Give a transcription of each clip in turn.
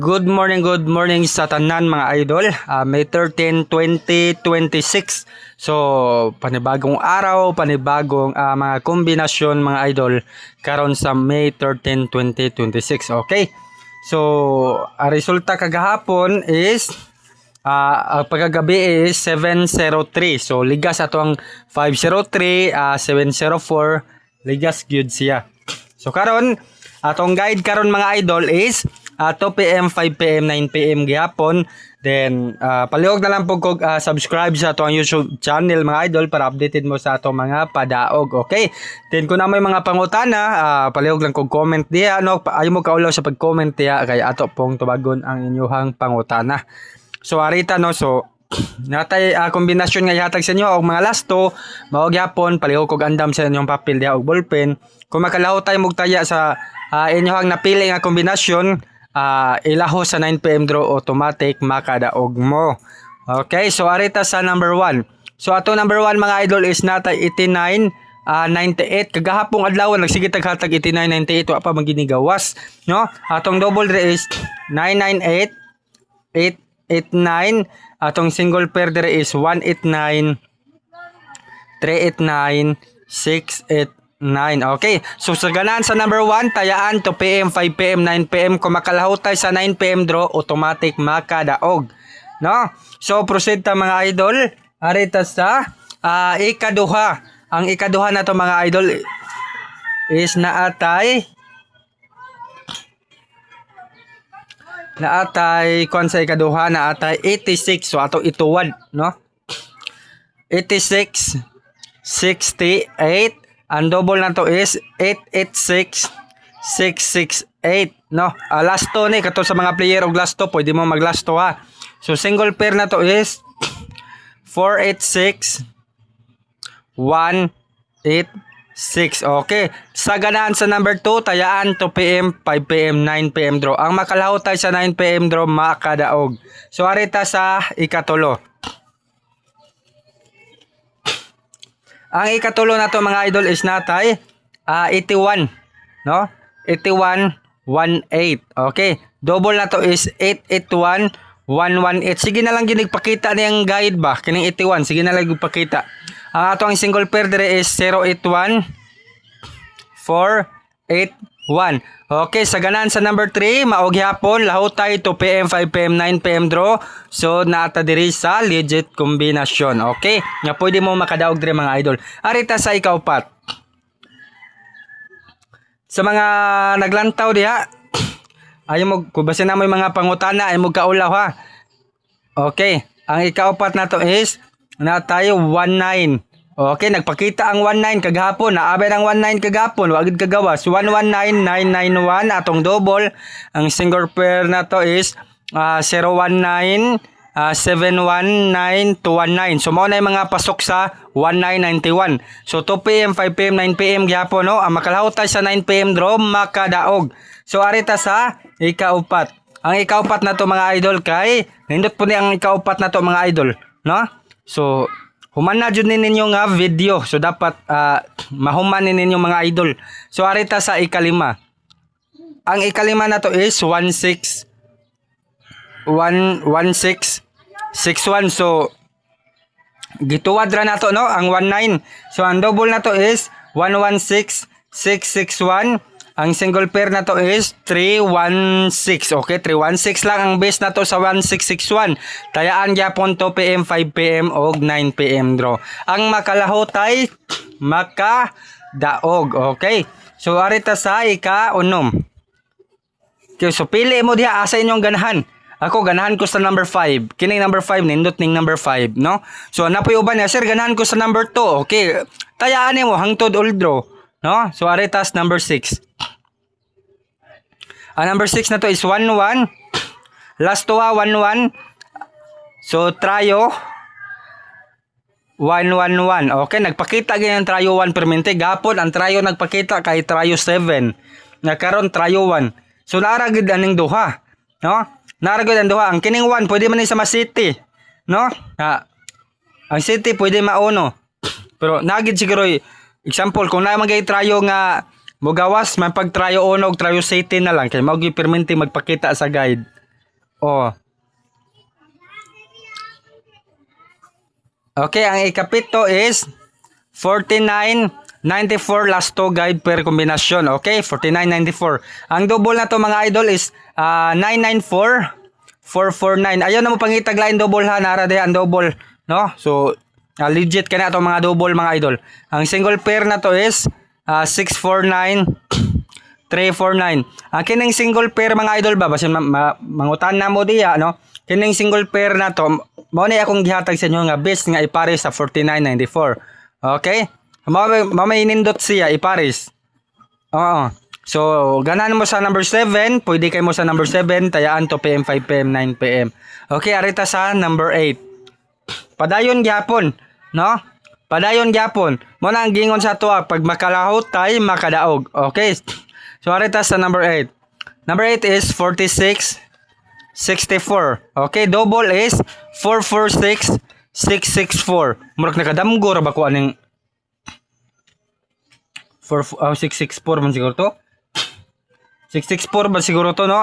Good morning sa tanan mga idol. May 13, 2026. So, panibagong araw, panibagong mga kombinasyon mga idol karon sa May 13, 2026. Okay? So, ang resulta kagahapon is ang pagkagabi is 703. So, ligas ato ang 503, 704. Ligas gyud siya. So, karon atong guide karon mga idol is 2 PM, 5 PM, 9 PM gihapon. Then palihog na lang po kog subscribe sa atong YouTube channel mga idol para updated mo sa atong mga padaog. Okay? Then kung na may mga pangutana, palihog lang kog comment diha no. Ayo mo kaulaw sa pag-comment diha kay ato pong tubagon ang inyuhang pangutana. So arita no, so natay kombinasyon nga ihatag sa inyo og mga lasto, mao gyapon palihog kog andam sa inyong papel diha og ballpen. Kung makalaho tayo mugtaya sa inyuhang napili nga kombinasyon, ilaho sa 9 PM draw automatic makadaog mo. Okay, so arita sa number 1. So ato number 1 mga idol is natay 89 98. Kagahapong adlaw nagsige taghatag 89 98 wa pa maginigawas, no? Atong double dire is 998 889. Atong single pair dire is 189 389 689. Okay. So sa ganan sa number 1, tayaan 2 PM, 5 PM, 9 PM. Kung makalahutay sa 9 PM draw, automatic makadaog. No? So proceed ta mga idol. Arita sa ikaduha. Ang ikaduha na to mga idol is naatay kung sa ikaduha naatay 86. So ato ituwad, no? 86 68. Ang double na to is 886 668, no? Lasto ni kato sa mga player og lasto, pwede mo maglasto ha. So single pair na to is 486 186. Okay. Sa ganahan sa number 2, tayaan 2 PM, 5 PM, 9 PM draw. Ang makalahutay sa 9 PM draw makadaog. So arita sa ikatulo. Ang ikatulo na to mga idol is natay 81, no? 81 18. Okay. Double na to is 881 118. Sige na lang ginigpakita niyang guide ba kining 81. Sige na lang ipakita. Ang atong single pair dire is 081 481. Okay, sa ganan sa number 3, maog hapon, lahutay 2 PM, 5 PM, 9 PM draw. So naata diri sa legit kombinasyon. Okay? Nga pwede mo makadaog diri mga idol. Arita sa ikaupat. Sa mga naglantaw diha, ayo mo kung basin na mo mga pangutana ay mo kaulaw ha. Okay, ang ikaupat na to is na tayo 19. Okay, nagpakita ang 19 kagahapon, naabay ang 19 kagahapon, wagid kagawas. 119991 atong double. Ang single pair na to is 019 719 So mao na yung mga pasok sa 1991. So 2 PM, 5 PM, 9 PM gyapon no. Ang makalahutay sa 9 PM draw makadaog. So arita sa ikaupat. Ang ikaupat na to mga idol kay nindot po ni ang ikaupat na to mga idol, no? So human na jud ninyo nga video. So dapat mahuman ninyo mga idol. So arita sa ikalima. Ang ikalima na to is 1661. So gituwad ra na to no ang 19. So ang double na to is 116661. Ang single pair na to is 316. Okay, 316 lang ang base na to sa 1661. Tayaan gyapon 2 PM, 5 PM og 9 PM draw. Ang makalahutay makadaog. Okay. So arita sa ika-unom. Okay, so pili mo diha asa inyong ganahan. Ako ganahan ko sa number 5. Kining number 5 nindot ning number 5, no? So napoy uban niya, sir, ganahan ko sa number 2. Okay. Tayaan mo hangtod all draw, no? So aritas number 6. Ang number 6 na to is 11. Last to 11. So tryo 111. Okay, nagpakita ganyan tryo 1 permente. Gapon ang tryo nagpakita kay tryo 7. Nagkaron tryo 1. So naragid aning duha, no? Naragid ang duha. Ang kining 1 pwede man ni sa City, no? Ang City pwede mauno. Pero nagid siguro example kung na magay tryo nga Mugawas, may pag-tryo unog, tryo City na lang. Kaya maugi perminti magpakita sa guide. Oh. Okay, ang ikapito is 49.94 last to guide per kombinasyon. Okay, 49.94. Ang double na to mga idol is 994.449. Ayaw na mo pangitaglain double ha, nara de ang double, no? So legit kana to mga double mga idol. Ang single pair na to is 649.349. Ang kining single pair mga idol ba basin mangutan na mo diya, no? Kining single pair na to mao ni akong gihatag sa inyo nga best nga ipares sa 49.94. Okay? Mamay nindot siya ipares. Oo. So, ganahan mo sa number 7, pwede kayo mo sa number 7, tayaan 2 PM, 5 PM, 9 PM. Okay, arita sa number 8. Padayon gyapon, no? Padayon gyapon. Mo na ang gingon sa tuwa pag makalahot tay makadaog. Okay? So, arita sa number 8. Number 8 is 46.64. Okay, double is 446.664. Murag nakadamgo ra ba ko aning 664 man siguro to? 664 ba siguro to, no?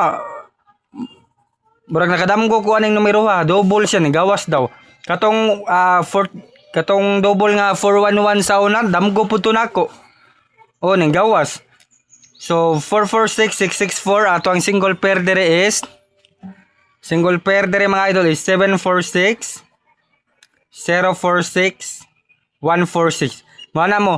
Murag nakadamgo ko aning numero ha. Double siya ni gawas daw. Katong katong double nga 411 sa una, damgo po to nako. Oh, ning gawas. So 446664 ato ang single pair dire is single pair dire mga idol is 746 046 146. Mana mo,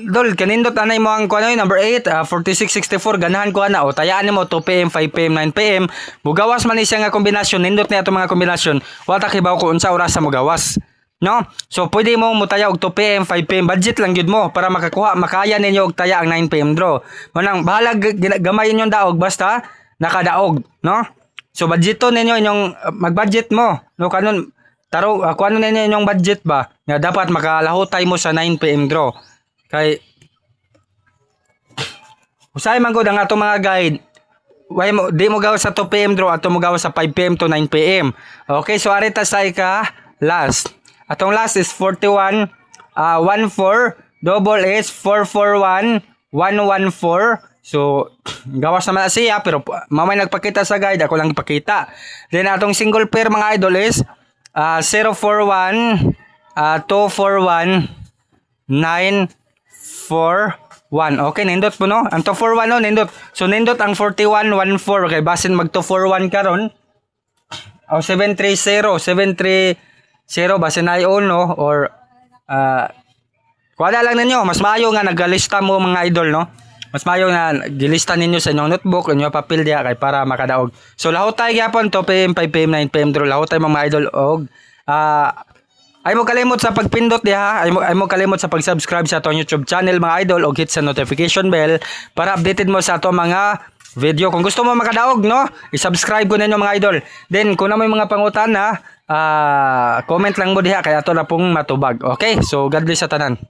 dol kanindot anay mo ang kuno number 8, 4664 ganahan ko ana o tayaan nimo 2 PM, 5 PM, 9 PM. Mugawas man ni siya nga kombinasyon, nindot niya ato mga kombinasyon. Wa ta kibaw ko unsa oras sa mugawas. No? So pwede mo mutaya og 2 PM, 5 PM, budget lang gyud mo para makaya ninyo og taya ang 9 PM draw. Manang bahala gamay inyong daog basta nakadaog, no? So budgeto ninyo inyong mag-budget mo. No kanon taro ako ano ninyo inyong budget ba? Nga dapat makalahutay mo sa 9 PM draw. Kay usay man gud ang ato mga guide. Why mo di mo gawa sa 2 PM draw ato mo gawa sa 5 PM to 9 PM. Okay, so arita sa ika last. Atong last is 41 14 double is 441 114. So gawas naman na siya pero mamay nagpakita sa guide ako lang ipakita. Then atong single pair mga idol is 041 241 941. Okay, nindot po no? Ang 241 no, nindot. So nindot ang 4114. Okay, basin mag 241 karon. O 730 basin ay no or kuwala lang ninyo. Mas maayo nga nagalista mo mga idol no. Mas maayo nga gilista ninyo sa inyong notebook, inyong papel diya kay para makadaog. So lahot tayo gyapon 2 PM, 5 PM, 9 PM draw. Lahot tayo mga idol og ay mo kalimot sa pagpindot diha, ay mo kalimot sa pag-subscribe sa atong YouTube channel mga idol og hit sa notification bell para updated mo sa atong mga video. Kung gusto mo makadaog no, i-subscribe ko ninyo mga idol. Then kung na may mga pangutana, comment lang mo diha kay ato na pong matubag. Okay? So God bless sa tanan.